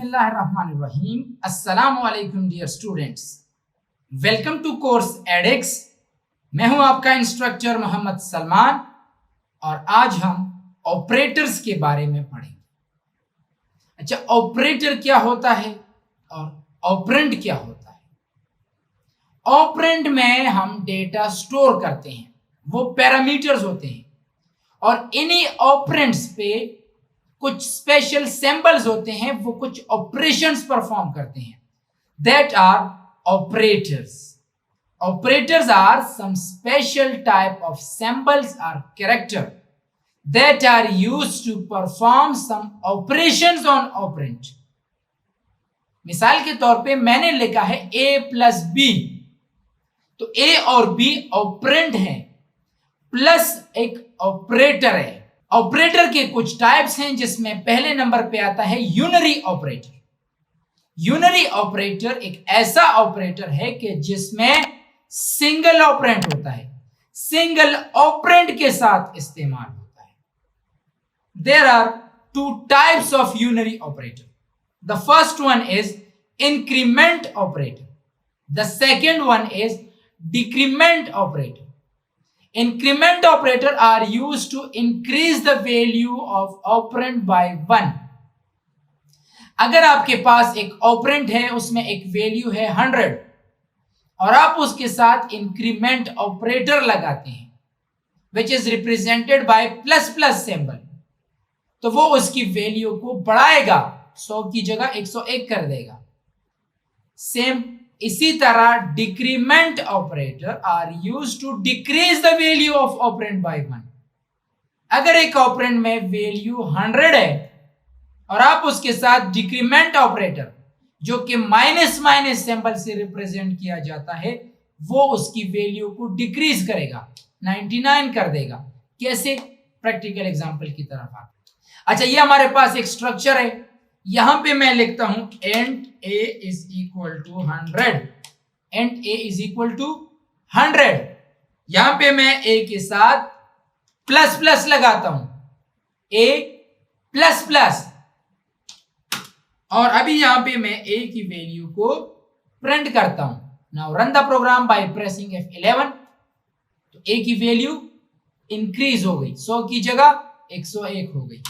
बिस्मिल्लाहिर्रहमानिर्रहीम। अस्सलामु अलैकुम dear students, welcome to course Adex. मैं हूं आपका इंस्ट्रक्टर मोहम्मद सलमान और आज हम ऑपरेटर्स के बारे में पढ़ेंगे। अच्छा, ऑपरेटर क्या होता है और ऑपरेंड क्या होता है? ऑपरेंड में हम डेटा स्टोर करते हैं, वो पैरामीटर्स होते हैं और इन्हीं ऑपरेंड्स पे कुछ स्पेशल सिंबल्स होते हैं, वो कुछ ऑपरेशंस परफॉर्म करते हैं। That are operators. Operators are some special type of symbols और character that are used to perform some operations on operand. मिसाल के तौर पे मैंने लिखा है a प्लस बी, तो a और b ऑपरेंड है प्लस एक ऑपरेटर है। ऑपरेटर के कुछ टाइप्स हैं जिसमें पहले नंबर पे आता है यूनरी ऑपरेटर। यूनरी ऑपरेटर एक ऐसा ऑपरेटर है कि जिसमें सिंगल ऑपरेंड होता है, सिंगल ऑपरेंड के साथ इस्तेमाल होता है। There are two types of unary operator. The first one is increment operator, the second one is decrement operator. Increment operator are used to increase the value of operand by 1. अगर आपके पास एक operand है, उसमें एक value है 100 और आप उसके साथ इंक्रीमेंट ऑपरेटर लगाते हैं which is represented by plus plus symbol, तो वो उसकी वैल्यू को बढ़ाएगा, 100 की जगह 101 कर देगा। सेम इसी तरह decrement operator are used to decrease the value of operand by 1। अगर एक ऑपरेंड में वैल्यू 100 है और आप उसके साथ डिक्रीमेंट ऑपरेटर जो कि माइनस माइनस सिंबल से रिप्रेजेंट किया जाता है, वो उसकी वैल्यू को डिक्रीज करेगा, 99 कर देगा। कैसे? प्रैक्टिकल एग्जांपल की तरफ आते। अच्छा, ये हमारे पास एक स्ट्रक्चर है, यहां पे मैं लिखता हूं and a is equal to 100, and a is equal to 100। यहां पे मैं a के साथ प्लस प्लस लगाता हूं, a प्लस प्लस, और अभी यहां पे मैं a की वैल्यू को प्रिंट करता हूं। Now run the program by pressing F11, तो a की वैल्यू इंक्रीज हो गई, 100 की जगह 101 हो गई।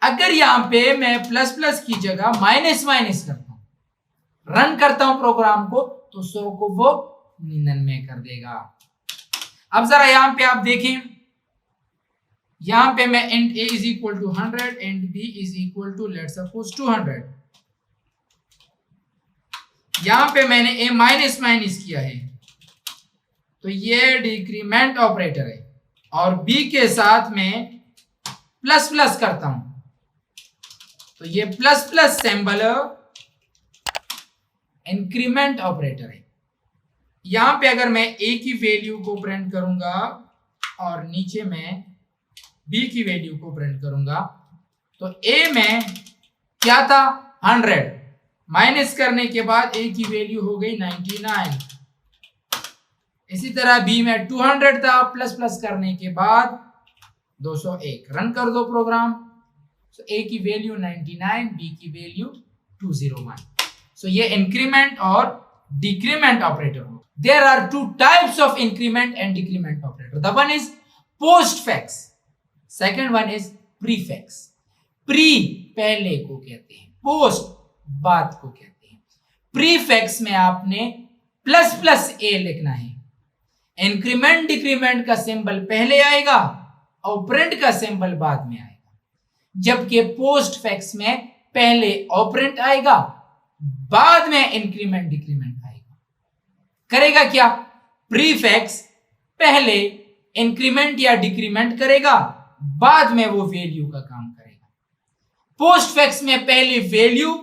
अगर यहां पे मैं प्लस प्लस की जगह माइनस माइनस करता हूं, रन करता हूं प्रोग्राम को, तो 100 को वो 99 कर देगा। अब जरा यहां पे आप देखें, यहां पे मैं int a is equal to 100 and b is equal to let's suppose 200। यहां पे मैंने a माइनस माइनस किया है, तो ये डिक्रीमेंट ऑपरेटर है, और b के साथ में प्लस प्लस करता हूं, तो ये plus plus symbol increment operator है। यहां पे अगर मैं a की वैल्यू को प्रिंट करूंगा और नीचे में b की वैल्यू को प्रिंट करूंगा, तो a में क्या था 100, माइनस करने के बाद a की वैल्यू हो गई 99। इसी तरह b में 200 था, प्लस प्लस करने के बाद 201। रन कर दो प्रोग्राम, so a की वैल्यू 99, b की वैल्यू 201। so ये इंक्रीमेंट और डिक्रीमेंट ऑपरेटर हो। There are two types of increment and decrement operator. The one is postfix, second one is prefix. Pre पहले को कहते हैं, पोस्ट बाद को कहते हैं। प्रीफिक्स में आपने प्लस प्लस a लिखना है, इंक्रीमेंट डिक्रीमेंट का सिंबल पहले आएगा, ऑपरेंड का सिंबल बाद में आएगा, जबकि पोस्टफिक्स में पहले ऑपरेंड आएगा, बाद में इंक्रीमेंट डिक्रीमेंट आएगा। करेगा क्या? प्रीफिक्स पहले इंक्रीमेंट या डिक्रीमेंट करेगा, बाद में वो वैल्यू का काम करेगा। पोस्टफिक्स में पहले वैल्यू,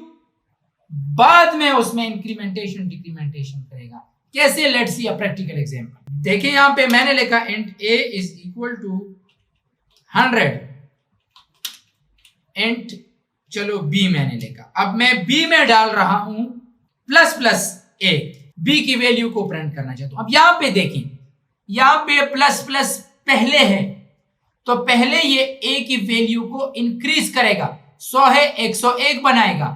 बाद में उसमें इंक्रीमेंटेशन डिक्रीमेंटेशन करेगा। कैसे? Let's see a practical example. देखिए यहां पे मैंने लिखा int a is equal to 100 and चलो b मैंने लिखा। अब मैं b में डाल रहा हूं प्लस प्लस a, b की वैल्यू को प्रिंट करना चाहता हूं। अब यहां पे देखें, यहां पे प्लस प्लस पहले है, तो पहले ये a की वैल्यू को इंक्रीज करेगा, 100 है 101 बनाएगा,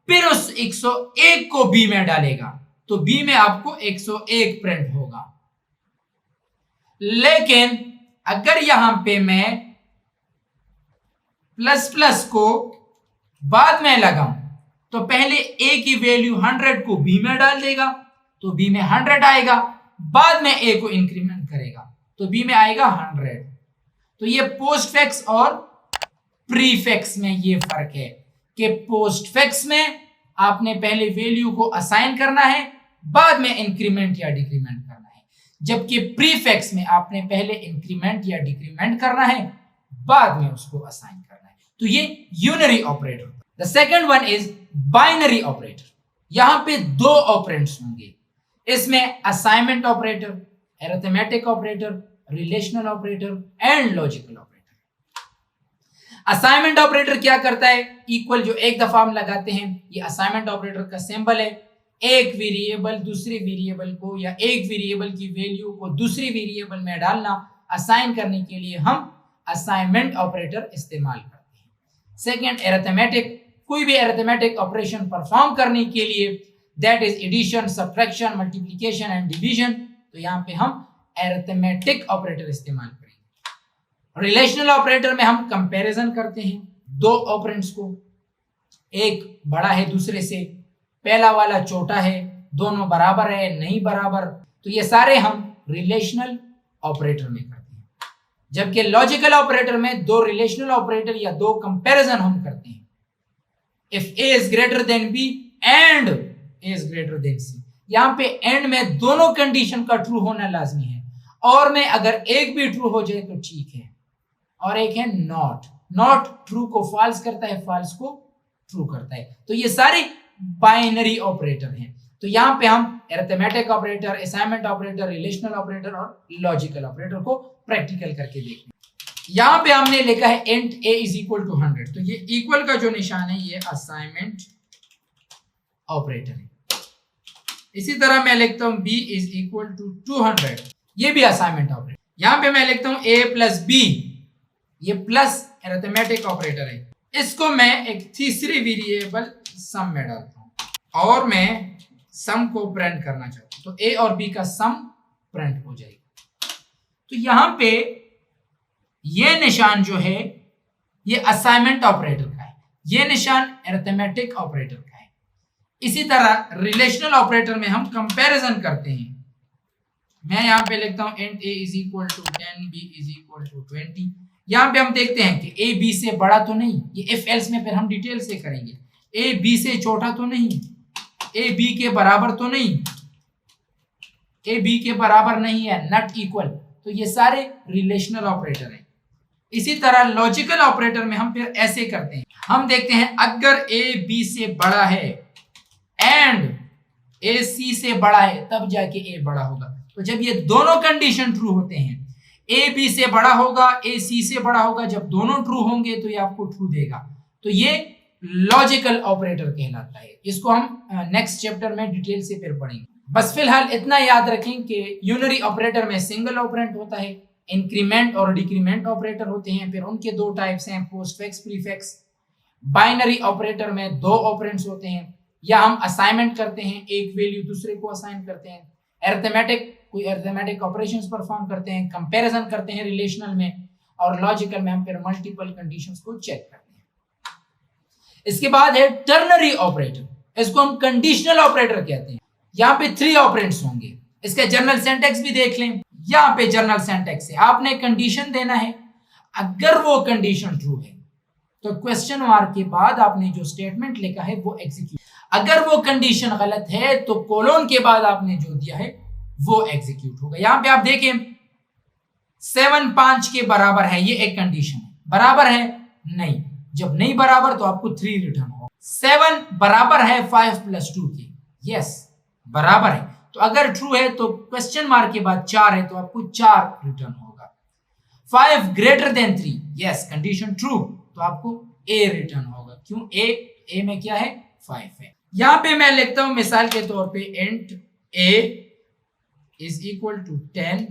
फिर उस 101 को बी में डालेगा तो बी में आपको 101 प्रिंट होगा। लेकिन अगर यहां पे मैं प्लस प्लस को बाद में लगाऊं तो पहले ए की वैल्यू 100 को बी में डाल देगा तो बी में 100 आएगा, बाद में ए को इंक्रीमेंट करेगा तो बी में आएगा 100। तो ये पोस्टफिक्स और प्रीफिक्स में ये फर्क है कि पोस्टफिक्स में आपने पहले वैल्यू को असाइन करना है, बाद में इंक्रीमेंट या डिक्रीमेंट करना है, जबकि प्रीफिक्स में आपने पहले इंक्रीमेंट या डिक्रीमेंट करना है, बाद में उसको असाइन करना है। तो ये unary operator. The second one is binary operator. यहां पे दो ऑपरेंड्स होंगे, इसमें assignment operator, arithmetic operator, relational operator and logical operator. Assignment operator क्या करता है, इक्वल जो एक दफा हम लगाते हैं, ये असाइनमेंट ऑपरेटर का सिंबल है। एक वेरिएबल दूसरे वेरिएबल को या एक वेरिएबल की वैल्यू को दूसरी वेरिएबल में डालना, असाइन करने के लिए हम असाइनमेंट ऑपरेटर इस्तेमाल करते हैं। सेकेंड अरिथमेटिक, कोई भी अरिथमेटिक ऑपरेशन परफॉर्म करने के लिए, that is addition, subtraction, multiplication and division, तो यहाँ पे हम अरिथमेटिक ऑपरेटर इस्तेमाल करेंगे। रिलेशनल ऑपरेटर में हम कंपैरिजन करते हैं दो ऑपरेंड्स को, एक बड़ा है दूसरे से, पहला वाला छोटा है, दोनों बराबर है नहीं बराबर, तो ये सारे हम रिलेशनल ऑपरेटर में करते हैं। जबकि लॉजिकल ऑपरेटर में दो रिलेशनल ऑपरेटर या दो कंपैरिजन हम करते हैं। If a is greater than b and a is greater than c, यहां पे एंड में दोनों कंडीशन का ट्रू होना लाजमी है, और में अगर एक भी ट्रू हो जाए तो ठीक है, और एक है नॉट, नॉट ट्रू को फॉल्स करता है, फॉल्स को ट्रू करता है। तो ये सारे बाइनरी ऑपरेटर हैं। तो यहां पे हम arithmetic operator, assignment operator, relational operator और लॉजिकल ऑपरेटर को प्रैक्टिकल करके देखते हैं। यहां पे हमने लिखा है int a is equal to 100, तो ये इक्वल का जो निशान है ये असाइनमेंट ऑपरेटर है। इसी तरह मैं लिखता हूं b इज इक्वल टू 200, ये भी असाइनमेंट ऑपरेटर। यहां पे मैं लिखता हूं a प्लस b, ये प्लस अरिथमेटिक ऑपरेटर है। इसको मैं एक तीसरी वेरिएबल सम में डालता हूं और मैं सम को प्रिंट करना चाहता हूं, तो a और b का सम प्रिंट हो जाएगा। तो यहां पे ये निशान जो है ये असाइनमेंट ऑपरेटर का है, ये निशान अरिथमेटिक ऑपरेटर का है। इसी तरह रिलेशनल ऑपरेटर में हम कंपैरिजन करते हैं। मैं यहां पे लिखता हूं int a is equal to 10, b is equal to 20। यहां पे हम देखते हैं कि a b से बड़ा तो नहीं, ये इफ एल्स में फिर हम डिटेल से करेंगे। a b से छोटा तो नहीं, a b के बराबर तो नहीं, a b के बराबर नहीं है, नॉट इक्वल। तो ये सारे रिलेशनल ऑपरेटर हैं। इसी तरह लॉजिकल ऑपरेटर में हम फिर ऐसे करते हैं, हम देखते हैं अगर a b से बड़ा है एंड a c से बड़ा है तब जाके a बड़ा होगा। तो जब ये दोनों कंडीशन ट्रू होते हैं, a b से बड़ा होगा, a c से बड़ा होगा, जब दोनों ट्रू होंगे तो ये आपको ट्रू देगा। तो ये लॉजिकल ऑपरेटर कहलाता है। इसको हम नेक्स्ट चैप्टर में डिटेल से फिर पढ़ेंगे। बस फिलहाल इतना याद रखें कि यूनरी ऑपरेटर में सिंगल ऑपरेंड होता है, इंक्रीमेंट और डिक्रीमेंट ऑपरेटर होते हैं, फिर उनके दो टाइप्स हैं, पोस्टफिक्स, प्रीफिक्स। बाइनरी ऑपरेटर में दो ऑपरेंड्स होते हैं, या हम असाइनमेंट करते हैं, एक वैल्यू दूसरे को असाइन करते हैं। अरिथमेटिक, कोई अरिथमेटिक ऑपरेशंस परफॉर्म करते हैं, कंपैरिजन करते हैं रिलेशनल में, और लॉजिकल में हम फिर मल्टीपल कंडीशंस को चेक करते हैं। इसके बाद है टर्नरी ऑपरेटर, इसको हम कंडीशनल ऑपरेटर कहते हैं। यहाँ पे 3 ऑपरेंड्स होंगे। इसका जनरल सिंटैक्स भी देख लें। यहाँ पे जनरल सिंटैक्स है, आपने कंडीशन देना है, अगर वो कंडीशन ट्रू है तो क्वेश्चन मार्क के बाद आपने जो स्टेटमेंट लिखा है वो एग्जीक्यूट, अगर वो कंडीशन गलत है तो कोलोन के बाद आपने जो दिया है वो एग्जीक्यूट होगा। यहां पे आप देखें 7 5 के बराबर है, ये एक कंडीशन है। बराबर है नहीं, जब नहीं बराबर तो आपको 3 रिटर्न होगा। 7 बराबर है 5 प्लस 2 के, यस बराबर है, तो अगर ट्रू है तो क्वेश्चन मार्क के बाद 4 है तो आपको 4 रिटर्न होगा। 5 greater than 3, yes condition true, तो आपको a रिटर्न होगा। क्यों? a में क्या है? 5 है। यहां पे मैं लिखता हूं मिसाल के तौर पे int a is equal to 10,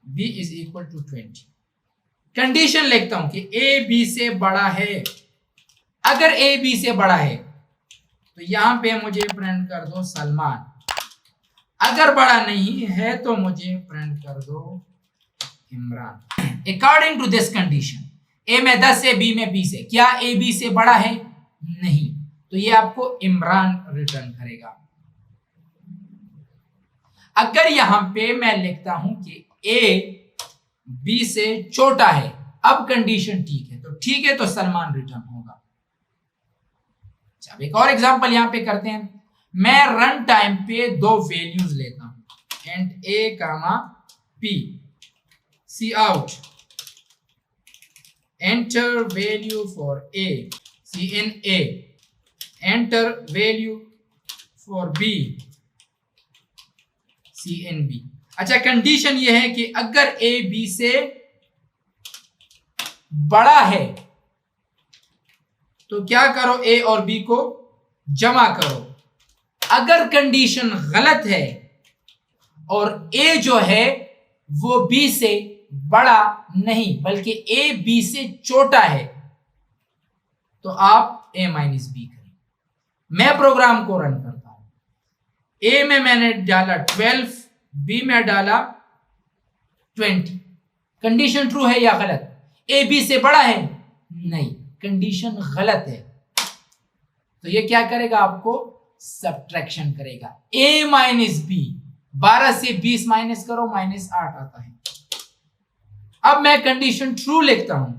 b is equal to 20। Condition लिखता हूं कि ए बी से बड़ा है। अगर ए बी से बड़ा है तो यहां पे मुझे प्रिंट कर दो सलमान। अगर बड़ा नहीं है तो मुझे प्रिंट कर दो Imran. According to this condition, a में 10 है, बी में 20 है, क्या ए बी से बड़ा है? नहीं, तो ये आपको इमरान रिटर्न करेगा। अगर यहां पे मैं लिखता हूं कि ए बी से छोटा है, अब कंडीशन ठीक है, तो ठीक है तो सलमान रिटर्न होगा। अब एक और एग्जांपल यहां पे करते हैं। मैं रन टाइम पे दो वैल्यूज लेता हूं, and a comma p, cout, enter value for a, cin a, enter value for b, cin b. अच्छा, कंडीशन यह है कि अगर ए बी से बड़ा है तो क्या करो, ए और बी को जमा करो। अगर कंडीशन गलत है और ए जो है वो बी से बड़ा नहीं बल्कि ए बी से छोटा है, तो आप ए माइनस बी करें। मैं प्रोग्राम को रन करता हूं। ए में मैंने डाला 12, बी में डाला 20। कंडीशन ट्रू है या गलत? ए बी से बड़ा है? नहीं, कंडीशन गलत है। तो ये क्या करेगा? आपको सब्ट्रैक्शन करेगा। ए माइनस बी, 12 से 20 माइनस करो, -8 आता है। अब मैं कंडीशन ट्रू लिखता हूं।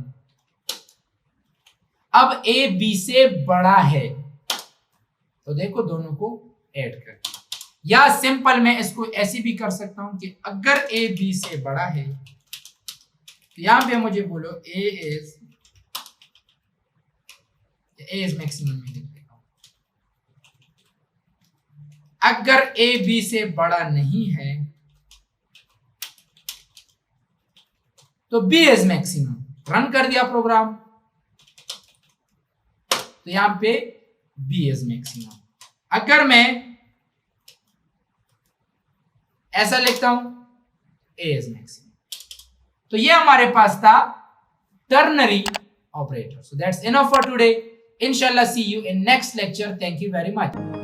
अब ए बी से बड़ा है तो देखो दोनों को ऐड कर दिया। या सिंपल मैं इसको ऐसे भी कर सकता हूं कि अगर ए बी से बड़ा है तो यहां पे मुझे बोलो ए इज मैक्सिमम में लिख देता हूं। अगर ए बी से बड़ा नहीं है तो बी इज मैक्सिमम। रन कर दिया प्रोग्राम तो यहां पे बी इज मैक्सिमम। अगर मैं ऐसा लिखता हूं ए इज मैक्सिमम, तो ये हमारे पास था ternary operator. So that's enough for today. Inshallah, see you in next lecture. Thank you very much.